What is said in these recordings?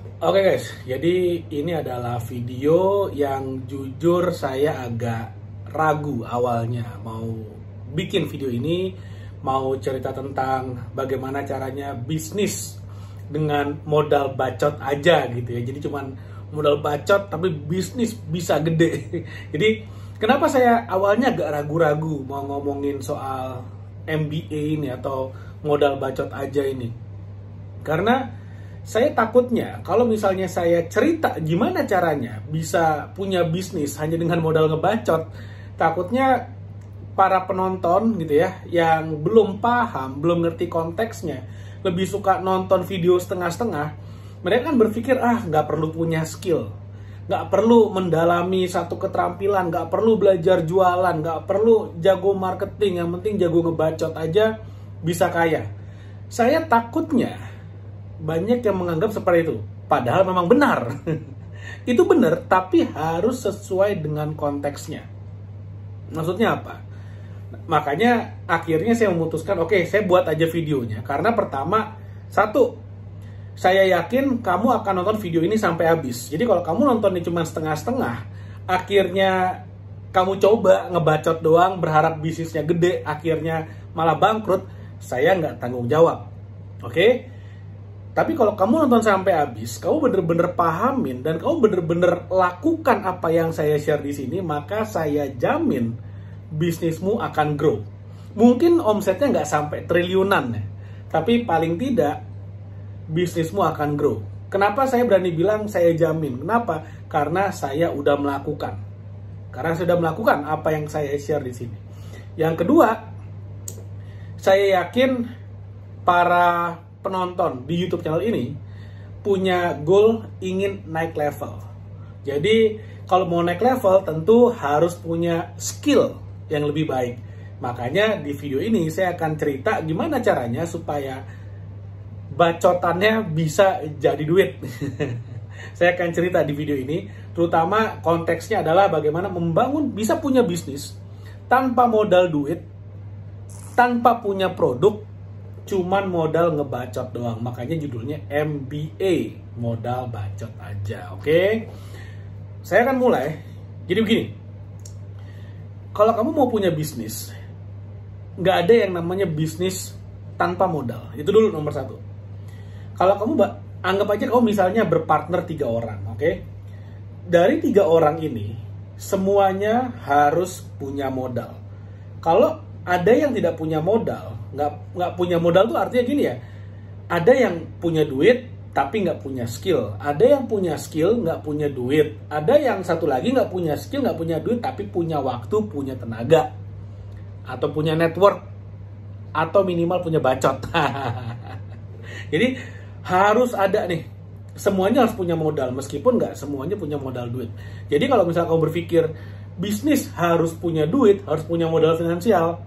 Oke guys, jadi ini adalah video yang jujur saya agak ragu awalnya mau bikin video ini, mau cerita tentang bagaimana caranya bisnis dengan modal bacot aja gitu ya. Jadi cuman modal bacot tapi bisnis bisa gede. Jadi kenapa saya awalnya agak ragu-ragu mau ngomongin soal MBA ini atau modal bacot aja ini. Karena saya takutnya kalau misalnya saya cerita gimana caranya bisa punya bisnis hanya dengan modal ngebacot, takutnya para penonton gitu ya yang belum paham, belum ngerti konteksnya, lebih suka nonton video setengah-setengah. Mereka kan berpikir nggak perlu punya skill, nggak perlu mendalami satu keterampilan, nggak perlu belajar jualan, nggak perlu jago marketing, yang penting jago ngebacot aja bisa kaya. Saya takutnya banyak yang menganggap seperti itu. Padahal memang benar. Itu benar, tapi harus sesuai dengan konteksnya. Maksudnya apa? Makanya akhirnya saya memutuskan, oke, saya buat aja videonya. Karena pertama, satu, saya yakin kamu akan nonton video ini sampai habis. Jadi kalau kamu nontonnya cuma setengah-setengah, akhirnya kamu coba ngebacot doang, berharap bisnisnya gede, akhirnya malah bangkrut, saya nggak tanggung jawab. Oke? Tapi kalau kamu nonton sampai habis, kamu bener-bener pahamin dan kamu bener-bener lakukan apa yang saya share di sini, maka saya jamin bisnismu akan grow. Mungkin omsetnya nggak sampai triliunan ya, tapi paling tidak bisnismu akan grow. Kenapa saya berani bilang saya jamin? Kenapa? Karena saya udah melakukan. Karena saya sudah melakukan apa yang saya share di sini. Yang kedua, saya yakin para penonton di YouTube channel ini punya goal ingin naik level. Jadi kalau mau naik level tentu harus punya skill yang lebih baik. Makanya di video ini saya akan cerita gimana caranya supaya bacotannya bisa jadi duit. Saya akan cerita di video ini, terutama konteksnya adalah bagaimana membangun bisa punya bisnis tanpa modal duit, tanpa punya produk, cuman modal ngebacot doang. Makanya judulnya MBA, modal bacot aja. Oke? Saya akan mulai. Jadi begini, kalau kamu mau punya bisnis, nggak ada yang namanya bisnis tanpa modal. Itu dulu nomor satu. Kalau kamu anggap aja kamu misalnya berpartner 3 orang, oke? Dari 3 orang ini semuanya harus punya modal. Kalau ada yang tidak punya modal, nggak punya modal tuh artinya gini ya, ada yang punya duit tapi nggak punya skill, ada yang punya skill nggak punya duit, ada yang satu lagi nggak punya skill nggak punya duit tapi punya waktu, punya tenaga, atau punya network, atau minimal punya bacot. Jadi harus ada nih, semuanya harus punya modal meskipun nggak semuanya punya modal duit. Jadi kalau misalnya kamu berpikir bisnis harus punya duit, harus punya modal finansial,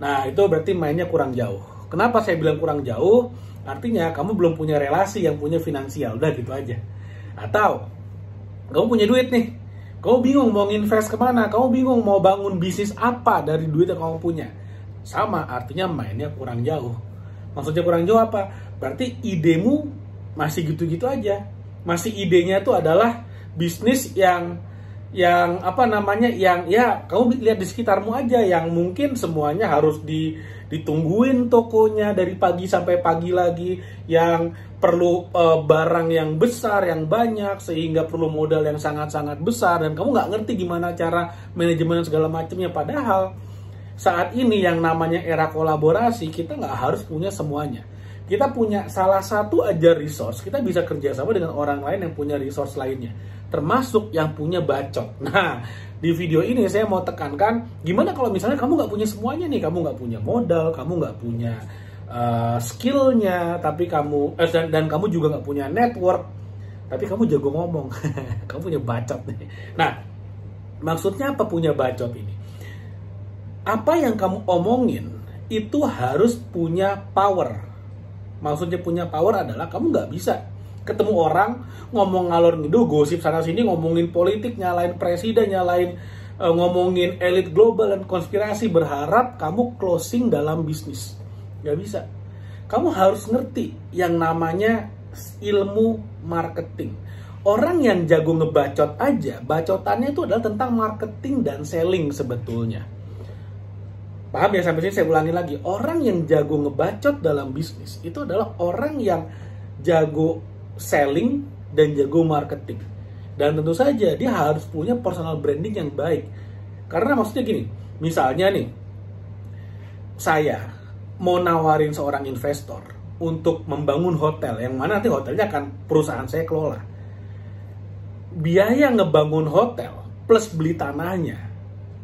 nah itu berarti mainnya kurang jauh. Kenapa saya bilang kurang jauh? Artinya kamu belum punya relasi yang punya finansial, udah gitu aja. Atau kamu punya duit nih, kamu bingung mau invest kemana, kamu bingung mau bangun bisnis apa dari duit yang kamu punya. Sama, artinya mainnya kurang jauh. Maksudnya kurang jauh apa? Berarti idemu masih gitu-gitu aja. Masih idenya itu adalah bisnis yang apa namanya, yang ya kamu lihat di sekitarmu aja, yang mungkin semuanya harus ditungguin tokonya dari pagi sampai pagi lagi, yang perlu barang yang besar, yang banyak, sehingga perlu modal yang sangat-sangat besar, dan kamu nggak ngerti gimana cara manajemen segala macamnya. Padahal saat ini yang namanya era kolaborasi, kita nggak harus punya semuanya. Kita punya salah satu aja resource, kita bisa kerjasama dengan orang lain yang punya resource lainnya, termasuk yang punya bacot. Nah, di video ini saya mau tekankan, gimana kalau misalnya kamu nggak punya semuanya nih, kamu nggak punya modal, kamu nggak punya skillnya, tapi kamu dan kamu juga nggak punya network, tapi kamu jago ngomong, kamu punya bacot nih. Nah, maksudnya apa punya bacot ini? Apa yang kamu omongin itu harus punya power. Maksudnya punya power adalah kamu nggak bisa ketemu orang ngomong ngalor ngidul, gosip sana sini, ngomongin politik, nyalain presiden, nyalain ngomongin elit global dan konspirasi, berharap kamu closing dalam bisnis. Nggak bisa. Kamu harus ngerti yang namanya ilmu marketing. Orang yang jago ngebacot aja, bacotannya itu adalah tentang marketing dan selling sebetulnya. Paham ya sampai sini? Saya ulangi lagi. Orang yang jago ngebacot dalam bisnis itu adalah orang yang jago selling dan jago marketing. Dan tentu saja dia harus punya personal branding yang baik. Karena maksudnya gini, misalnya nih, saya mau nawarin seorang investor untuk membangun hotel, yang mana nanti hotelnya akan perusahaan saya kelola. Biaya ngebangun hotel plus beli tanahnya,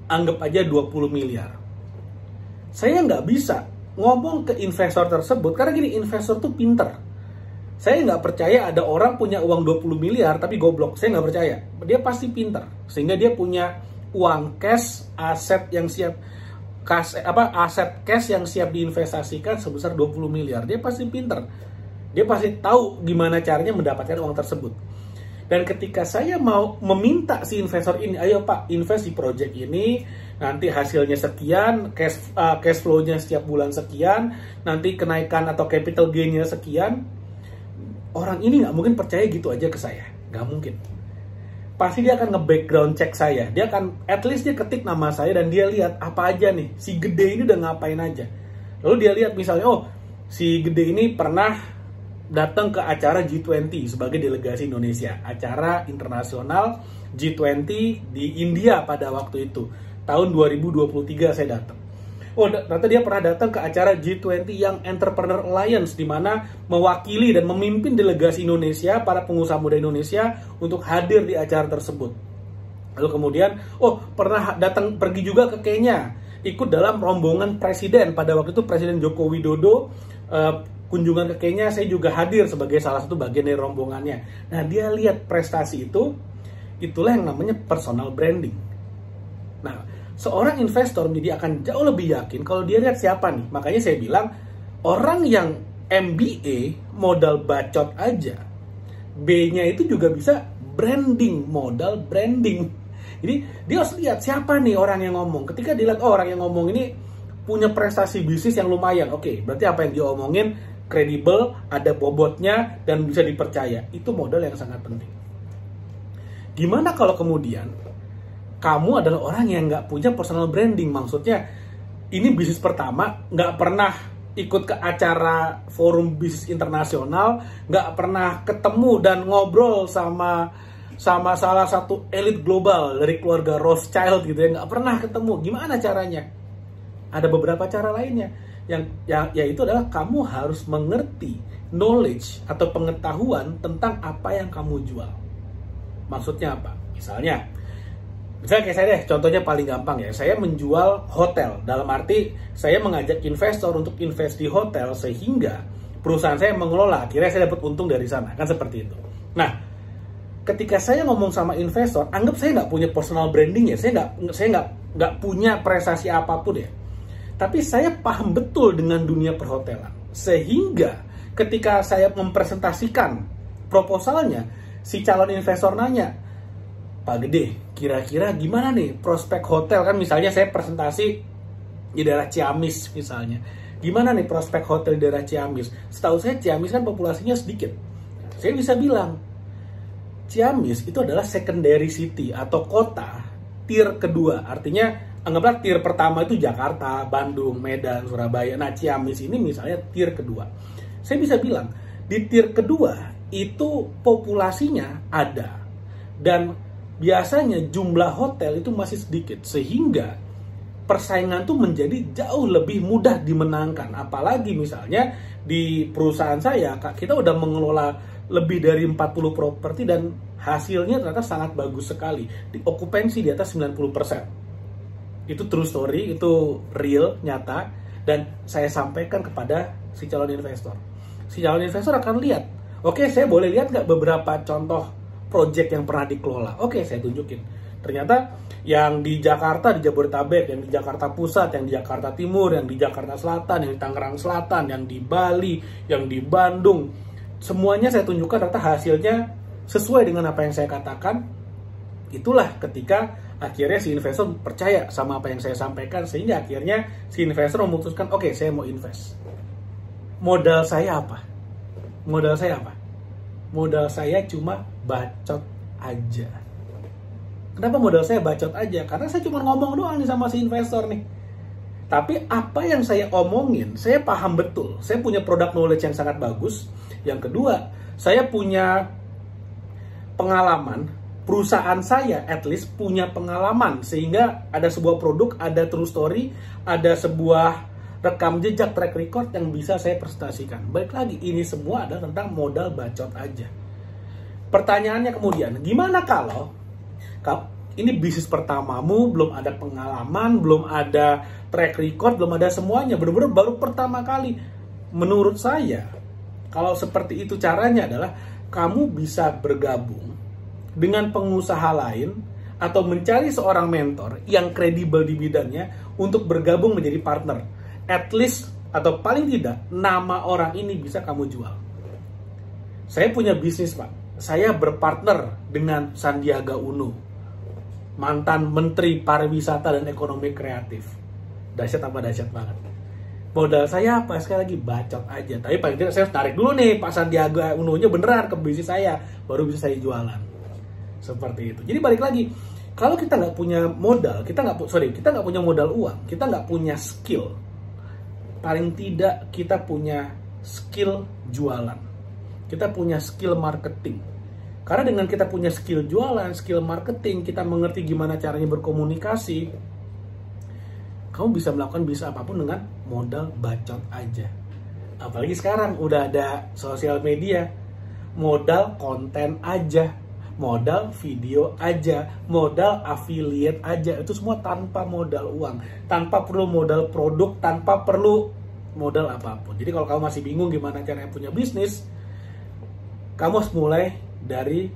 anggap aja 20 miliar. Saya nggak bisa ngomong ke investor tersebut, karena gini, investor tuh pinter. Saya nggak percaya ada orang punya uang 20 miliar tapi goblok. Saya nggak percaya. Dia pasti pinter. Sehingga dia punya uang cash, aset yang siap, aset cash yang siap diinvestasikan sebesar 20 miliar. Dia pasti pinter. Dia pasti tahu gimana caranya mendapatkan uang tersebut. Dan ketika saya mau meminta si investor ini, ayo Pak, invest di project ini, nanti hasilnya sekian, cash flow-nya setiap bulan sekian, nanti kenaikan atau capital gain-nya sekian, orang ini nggak mungkin percaya gitu aja ke saya. Nggak mungkin. Pasti dia akan nge-background check saya. Dia akan, at least dia ketik nama saya dan dia lihat apa aja nih, si gede ini udah ngapain aja. Lalu dia lihat misalnya, oh, si gede ini pernah datang ke acara G20 sebagai delegasi Indonesia, acara internasional G20 di India pada waktu itu, tahun 2023 saya datang. Oh, ternyata dia pernah datang ke acara G20 yang Entrepreneur Alliance, di mana mewakili dan memimpin delegasi Indonesia, para pengusaha muda Indonesia untuk hadir di acara tersebut. Lalu kemudian, oh, pernah pergi juga ke Kenya, ikut dalam rombongan presiden, pada waktu itu Presiden Joko Widodo, kunjungan ke Kenya, saya juga hadir sebagai salah satu bagian dari rombongannya. Nah, dia lihat prestasi itu, itulah yang namanya personal branding. Nah, seorang investor menjadi akan jauh lebih yakin kalau dia lihat siapa nih. Makanya saya bilang, orang yang MBA, modal bacot aja, B-nya itu juga bisa branding, modal branding. Jadi, dia harus lihat siapa nih orang yang ngomong. Ketika dilihat, oh, orang yang ngomong ini punya prestasi bisnis yang lumayan. Oke, berarti apa yang dia omongin kredibel, ada bobotnya, dan bisa dipercaya. Itu modal yang sangat penting. Gimana kalau kemudian kamu adalah orang yang nggak punya personal branding? Maksudnya, ini bisnis pertama, nggak pernah ikut ke acara forum bisnis internasional, nggak pernah ketemu dan ngobrol sama salah satu elit global dari keluarga Rothschild gitu ya, nggak pernah ketemu. Gimana caranya? Ada beberapa cara lainnya. Yaitu adalah kamu harus mengerti knowledge atau pengetahuan tentang apa yang kamu jual. Maksudnya apa? Misalnya kayak saya deh, contohnya paling gampang ya. Saya menjual hotel, dalam arti saya mengajak investor untuk invest di hotel sehingga perusahaan saya mengelola, akhirnya saya dapat untung dari sana, kan seperti itu. Nah, ketika saya ngomong sama investor, anggap saya nggak punya personal branding ya, saya nggak punya prestasi apapun ya. Tapi saya paham betul dengan dunia perhotelan. Sehingga ketika saya mempresentasikan proposalnya, si calon investor nanya, Pak Gede, kira-kira gimana nih prospek hotel? Kan misalnya saya presentasi di daerah Ciamis misalnya. Gimana nih prospek hotel di daerah Ciamis? Setahu saya Ciamis kan populasinya sedikit. Saya bisa bilang, Ciamis itu adalah secondary city atau kota tier kedua. Artinya, anggaplah tier pertama itu Jakarta, Bandung, Medan, Surabaya. Nah, Ciamis ini misalnya tier kedua. Saya bisa bilang, di tier kedua itu populasinya ada. Dan biasanya jumlah hotel itu masih sedikit. Sehingga persaingan itu menjadi jauh lebih mudah dimenangkan. Apalagi misalnya di perusahaan saya, kita udah mengelola lebih dari 40 properti dan hasilnya ternyata sangat bagus sekali. Di okupansi di atas 90%. Itu true story, itu real, nyata, dan saya sampaikan kepada si calon investor. Si calon investor akan lihat, oke, saya boleh lihat nggak beberapa contoh project yang pernah dikelola? Oke, saya tunjukin. Ternyata yang di Jakarta, di Jabodetabek, yang di Jakarta Pusat, yang di Jakarta Timur, yang di Jakarta Selatan, yang di Tangerang Selatan, yang di Bali, yang di Bandung, semuanya saya tunjukkan ternyata hasilnya sesuai dengan apa yang saya katakan. Itulah ketika akhirnya si investor percaya sama apa yang saya sampaikan, sehingga akhirnya si investor memutuskan, oke, saya mau invest. Modal saya apa? Modal saya apa? Modal saya cuma bacot aja. Kenapa modal saya bacot aja? Karena saya cuma ngomong doang nih sama si investor nih. Tapi apa yang saya omongin, saya paham betul. Saya punya product knowledge yang sangat bagus. Yang kedua, saya punya pengalaman. Perusahaan saya at least punya pengalaman. Sehingga ada sebuah produk, ada true story, ada sebuah rekam jejak track record yang bisa saya presentasikan. Balik lagi, ini semua adalah tentang modal bacot aja. Pertanyaannya kemudian, gimana kalau ini bisnis pertamamu, belum ada pengalaman, belum ada track record, belum ada semuanya, benar-benar baru pertama kali. Menurut saya, kalau seperti itu caranya adalah kamu bisa bergabung dengan pengusaha lain atau mencari seorang mentor yang kredibel di bidangnya untuk bergabung menjadi partner. At least atau paling tidak nama orang ini bisa kamu jual. Saya punya bisnis, Pak. Saya berpartner dengan Sandiaga Uno, mantan Menteri Pariwisata dan Ekonomi Kreatif. Dahsyat apa dahsyat banget. Modal saya apa? Sekali lagi bacot aja. Tapi paling tidak saya harus tarik dulu nih Pak Sandiaga Uno-nya beneran ke bisnis saya, baru bisa saya jualan. Seperti itu. Jadi balik lagi, kalau kita nggak punya modal, kita nggak punya modal uang, kita nggak punya skill. Paling tidak kita punya skill jualan. Kita punya skill marketing. Karena dengan kita punya skill jualan, skill marketing, kita mengerti gimana caranya berkomunikasi, kamu bisa melakukan bisnis apapun dengan modal bacot aja. Apalagi sekarang udah ada sosial media, modal konten aja, modal video aja, modal affiliate aja, itu semua tanpa modal uang, tanpa perlu modal produk, tanpa perlu modal apapun. Jadi kalau kamu masih bingung gimana caranya punya bisnis, kamu harus mulai dari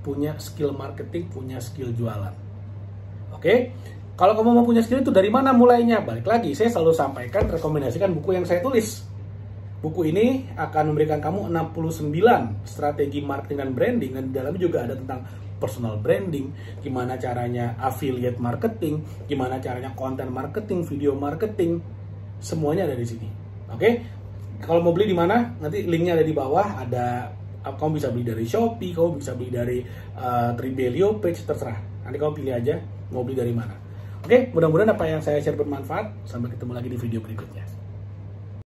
punya skill marketing, punya skill jualan. Oke? Kalau kamu mau punya skill itu dari mana mulainya? Balik lagi, saya selalu sampaikan, rekomendasikan buku yang saya tulis. Buku ini akan memberikan kamu 69 strategi marketing dan branding, dan di dalamnya juga ada tentang personal branding, gimana caranya affiliate marketing, gimana caranya content marketing, video marketing, semuanya ada di sini. Oke? Kalau mau beli di mana? Nanti linknya ada di bawah, ada. Kamu bisa beli dari Shopee, kamu bisa beli dari Tribelio page, terserah. Nanti kamu pilih aja mau beli dari mana. Oke, mudah-mudahan apa yang saya share bermanfaat. Sampai ketemu lagi di video berikutnya.